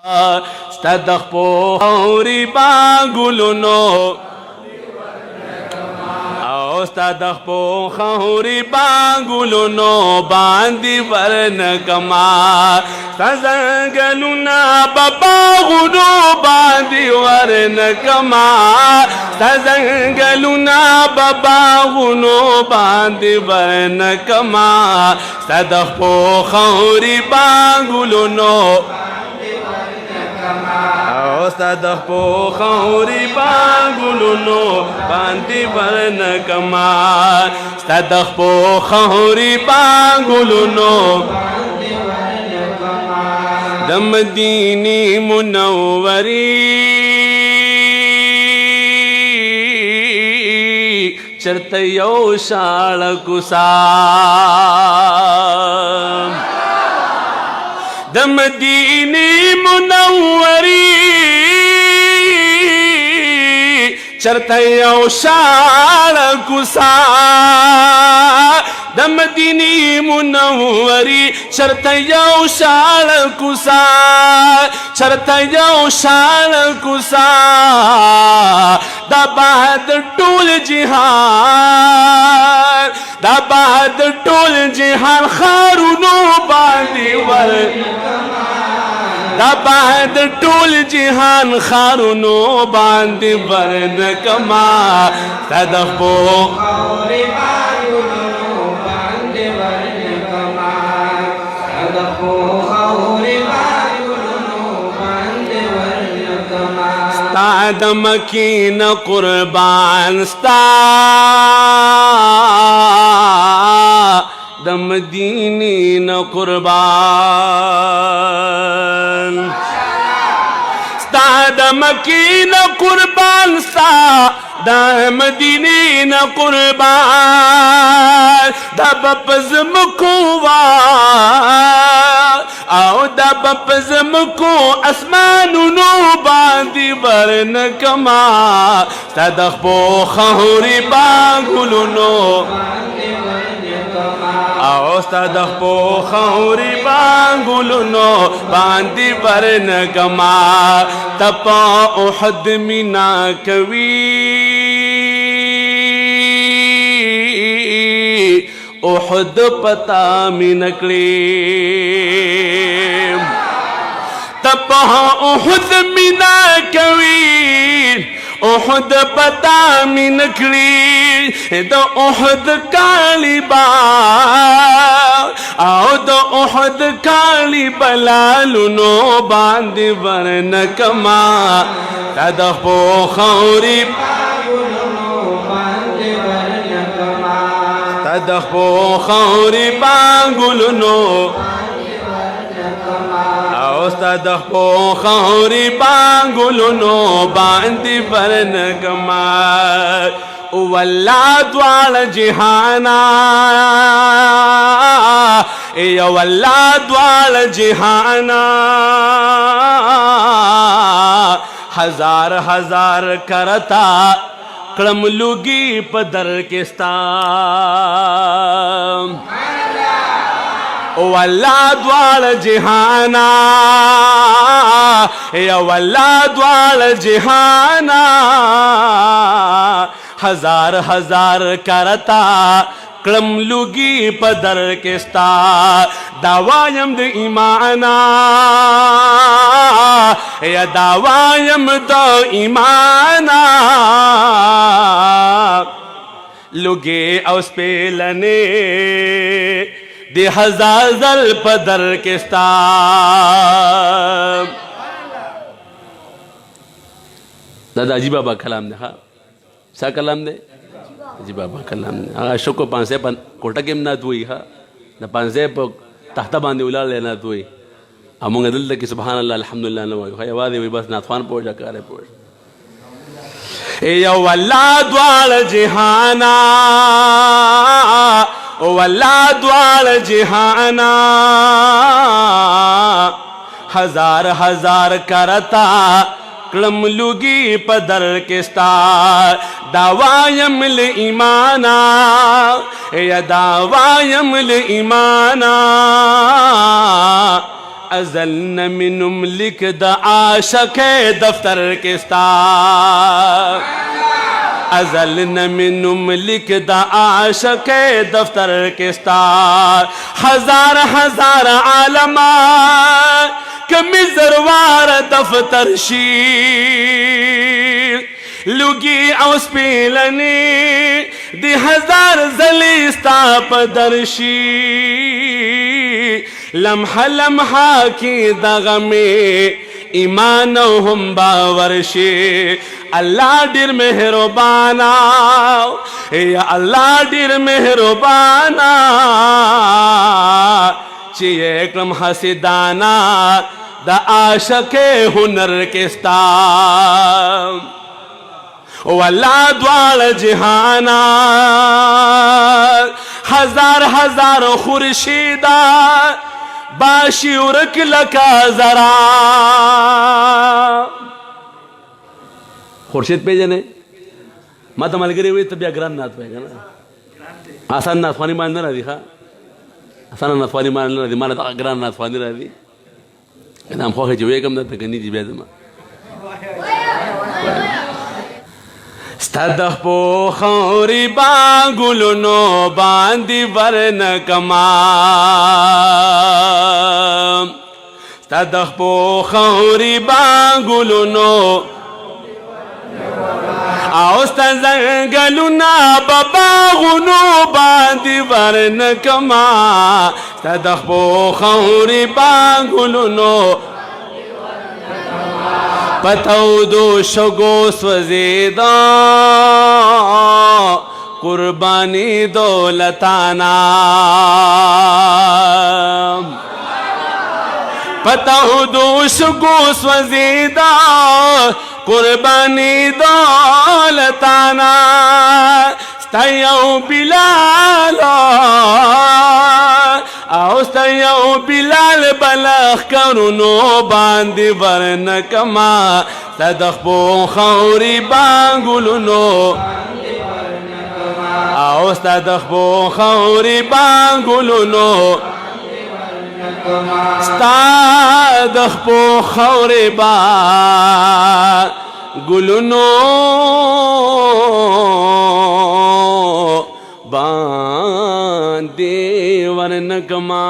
ستدخ پو خوری باگلونو ستدخ پو خوری باگلونو باندی ورنکما سزنگلونا بباغنو باندی ورنکما سزنگلونا بباغنو باندی ورنکما ستدخ پو خوری باگلونو ستدخ پو خوری باگلونو باندی ورنکما ستدخ پو خوری باگلونو د مدینه منوری چرته یو شاړه کوڅه د مدینه منوری چرته یو شاړه کوڅه د مدینه منوری چرته یو شاړه کوڅه چرته یو شاړه کوڅه دا بعد ټول جهان دا بعد ټول جهان خارونو باندې ور دا بعد ټول جهان خارونو باندې ورنکما صدق پو د مکین قربان ستا د مدینې نه قربان ستا د مکین قربان ستا د مدینې نه قربان د بپزمکو او دا بپزمکو اسمانونو باندې ورنکما صدق پو خوری باگلونو او صدق پو خوری باگلونو باندې ورنکما تپا احد مینا کوي احد پتا می نکلی تپا احد می نکوی احد پتا می نکلی دا احد کالی با او دا احد کالی بلالونو باندی ورنکما صدق پو خوری صدق پو خوری باگلونو او صدق پو خوری باگلونو باندی ورنکما واللہ دوال جہانا یا واللہ دوال جہانا ہزار ہزار کرتا کلم لوگی پدر کستا واللہ دوال جہانا یا واللہ دوال جہانا ہزار ہزار کرتا کلم لوگی پدر کستا داوایم د ایمانا یا داوایم د ایمانا لوگی او سپیلنے دی ہزار زل پدر کستا دادا جی بابا کلام دے ہاں سا کلام دے جی بابا کلام دے آگا شکو پانسے پا کوٹا کم نات ہوئی ہاں نا پانسے پا تحتا باندے اولا لینا ہوئی امونگا دل تکی سبحان اللہ الحمدللہ نوائی خواہ وادی ہوئی بس ناتوان پوچا کارے پوچا یا واللہ دوال جہانا واللہ دوال جہانا ہزار ہزار کرتا کلم لوگی پدر کستا داوایم لإیمانا یا داوایم لإیمانا अजल न मिनुम लिख द आशक दफ्तर के स्ता अजल न मिनुम लिख द आशक दफ्तर के स्तार हजार हजार आलमा कमी जरवार दफ्तर शीर लुगी औस पीलनी दी हजार जली स्ताप दर्शी लम्हा लम्हा की दगमे ईमान हम बावरशी अल्लाह डिर मेहरबाना या अल्लाह डिर मेहरबाना चिये क्रम हसीदाना द आशके हुनर के स्ताम वल्ला द्वाल जहाना हजार हजार खुर्शीदा बाशी उरक लका जरा खुर्शीद पे जने मत मलगरी हुई तब ग्रान नाथ पाएगा ना आसान नाथवानी मानना रही खा आसान नाथवानी मानना रही माना ग्रान नाथवानी रही नाम खोखे जो एकम ना तकनी जी बेदमा स्तदह पो खौरी बागुलनो बांदी वरन कमा स्तदह पो खौरी बागुलनो आओस्ता जंगलुना बबागुनो बांदी वरन कमा स्तदह पो खौरी बागुलनो पतौ दो शगो स्वजेदा कुर्बानी दौलताना पतौ दो शगो स्वजेदा कुर्बानी दौलताना स्तयौ बिलाल औस्तयौ बिलाल बलख करुनो बांदी वरन कमा सदखबो खौरी बांगुलनो औस्तदखबो खौरी बांगुलनो स्तादखबो खौरी बांगुलनो बांदी वरन कमा